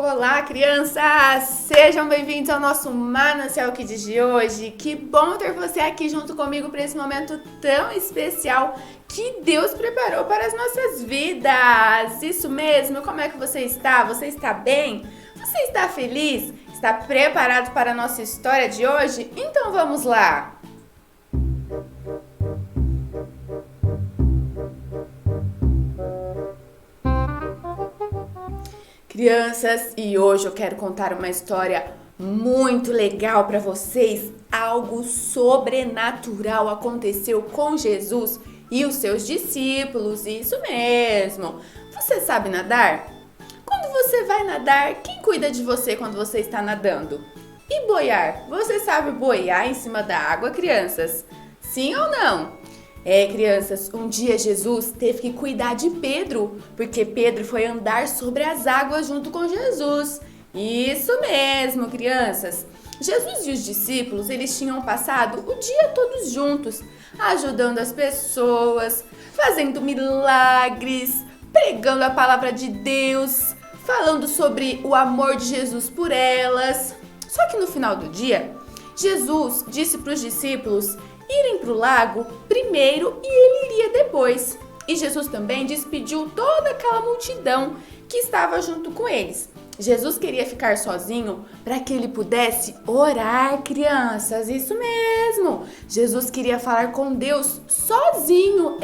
Olá, crianças! Sejam bem-vindos ao nosso Manancial Kids de hoje. Que bom ter você aqui junto comigo para esse momento tão especial que Deus preparou para as nossas vidas. Isso mesmo, como é que você está? Você está bem? Você está feliz? Está preparado para a nossa história de hoje? Então vamos lá! Crianças, e hoje eu quero contar uma história muito legal para vocês. Algo sobrenatural aconteceu com Jesus e os seus discípulos, isso mesmo. Você sabe nadar? Quando você vai nadar, quem cuida de você quando você está nadando? E boiar? Você sabe boiar em cima da água, crianças? Sim ou não? Crianças, um dia Jesus teve que cuidar de Pedro, porque Pedro foi andar sobre as águas junto com Jesus. Isso mesmo, crianças. Jesus e os discípulos, eles tinham passado o dia todos juntos, ajudando as pessoas, fazendo milagres, pregando a palavra de Deus, falando sobre o amor de Jesus por elas. Só que no final do dia, Jesus disse para os discípulos irem para o lago primeiro e ele iria depois. E Jesus também despediu toda aquela multidão que estava junto com eles. Jesus queria ficar sozinho para que ele pudesse orar, crianças. Isso mesmo. Jesus queria falar com Deus sozinho.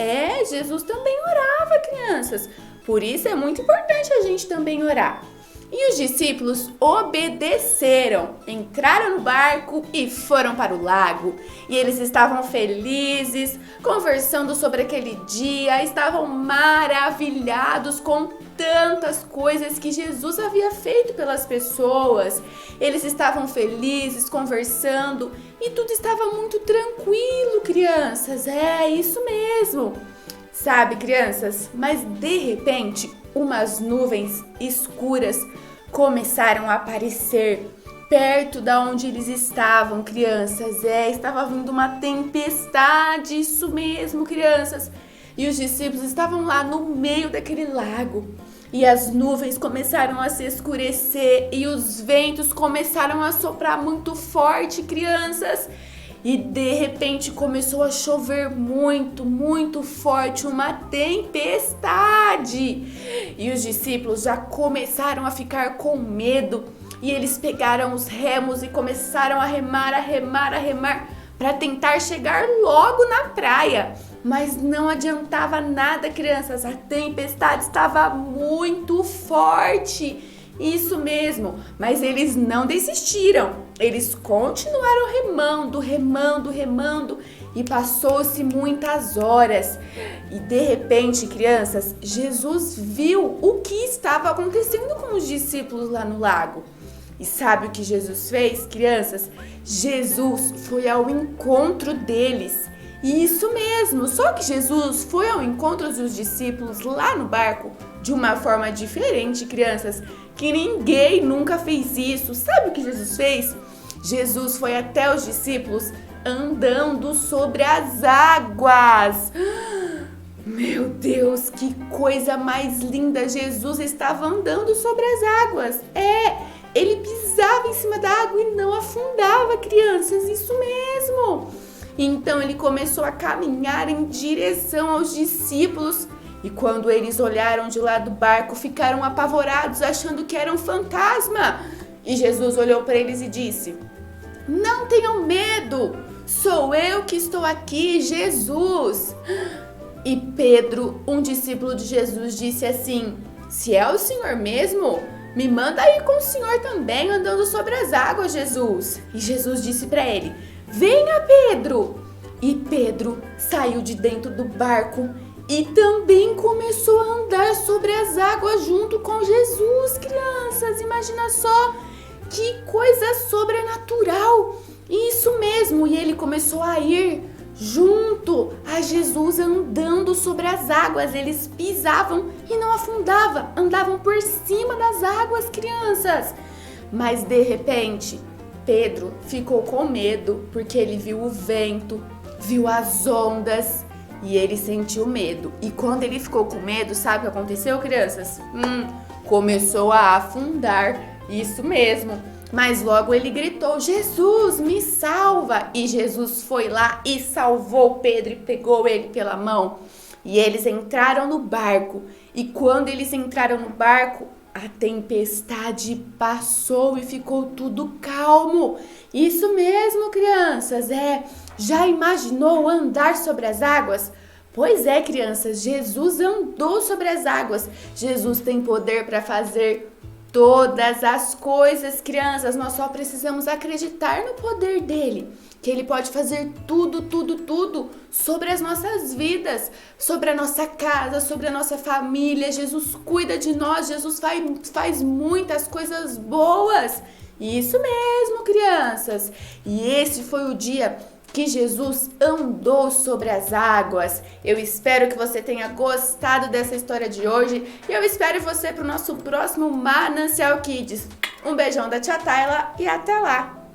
Jesus também orava, crianças. Por isso é muito importante a gente também orar. E os discípulos obedeceram, entraram no barco e foram para o lago. E eles estavam felizes, conversando sobre aquele dia, estavam maravilhados com tantas coisas que Jesus havia feito pelas pessoas. Eles estavam felizes, conversando e tudo estava muito tranquilo, crianças. Isso mesmo. Sabe, crianças, mas de repente umas nuvens escuras começaram a aparecer perto da onde eles estavam, crianças. Estava vindo uma tempestade, isso mesmo, crianças. E os discípulos estavam lá no meio daquele lago. E as nuvens começaram a se escurecer e os ventos começaram a soprar muito forte, crianças. E de repente começou a chover muito, muito forte, uma tempestade. E os discípulos já começaram a ficar com medo. E eles pegaram os remos e começaram a remar para tentar chegar logo na praia. Mas não adiantava nada, crianças. A tempestade estava muito forte. Isso mesmo, mas eles não desistiram. Eles continuaram remando e passou-se muitas horas. E de repente, crianças, Jesus viu o que estava acontecendo com os discípulos lá no lago. E sabe o que Jesus fez, crianças? Jesus foi ao encontro deles. Isso mesmo, só que Jesus foi ao encontro dos discípulos lá no barco de uma forma diferente, crianças, que ninguém nunca fez isso. Sabe o que Jesus fez? Jesus foi até os discípulos andando sobre as águas. Meu Deus, que coisa mais linda! Jesus estava andando sobre as águas. Ele pisava em cima da água e não afundava, crianças, isso mesmo. Então ele começou a caminhar em direção aos discípulos. E quando eles olharam de lá do barco, ficaram apavorados, achando que era um fantasma. E Jesus olhou para eles e disse: não tenham medo, sou eu que estou aqui, Jesus. E Pedro, um discípulo de Jesus, disse assim: se é o Senhor mesmo, me manda ir com o Senhor também, andando sobre as águas, Jesus. E Jesus disse para ele: venha, Pedro. E Pedro saiu de dentro do barco e também começou a andar sobre as águas junto com Jesus, crianças. Imagina só, que coisa sobrenatural. Isso mesmo, e ele começou a ir junto a Jesus andando sobre as águas. Eles pisavam e não afundavam, andavam por cima das águas, crianças. Mas de repente, Pedro ficou com medo porque ele viu o vento, viu as ondas e ele sentiu medo. E quando ele ficou com medo, sabe o que aconteceu, crianças? começou a afundar, isso mesmo. Mas logo ele gritou: Jesus, me salva! E Jesus foi lá e salvou Pedro e pegou ele pela mão. E eles entraram no barco. E quando eles entraram no barco, a tempestade passou e ficou tudo calmo. Isso mesmo, crianças, Já imaginou andar sobre as águas? Pois é, crianças, Jesus andou sobre as águas. Jesus tem poder para fazer todas as coisas, crianças. Nós só precisamos acreditar no poder dele, que ele pode fazer tudo, tudo, tudo sobre as nossas vidas, sobre a nossa casa, sobre a nossa família. Jesus cuida de nós, Jesus faz muitas coisas boas. Isso mesmo, crianças. E esse foi o dia que Jesus andou sobre as águas. Eu espero que você tenha gostado dessa história de hoje e eu espero você para o nosso próximo Manancial Kids. Um beijão da tia Tayla e até lá!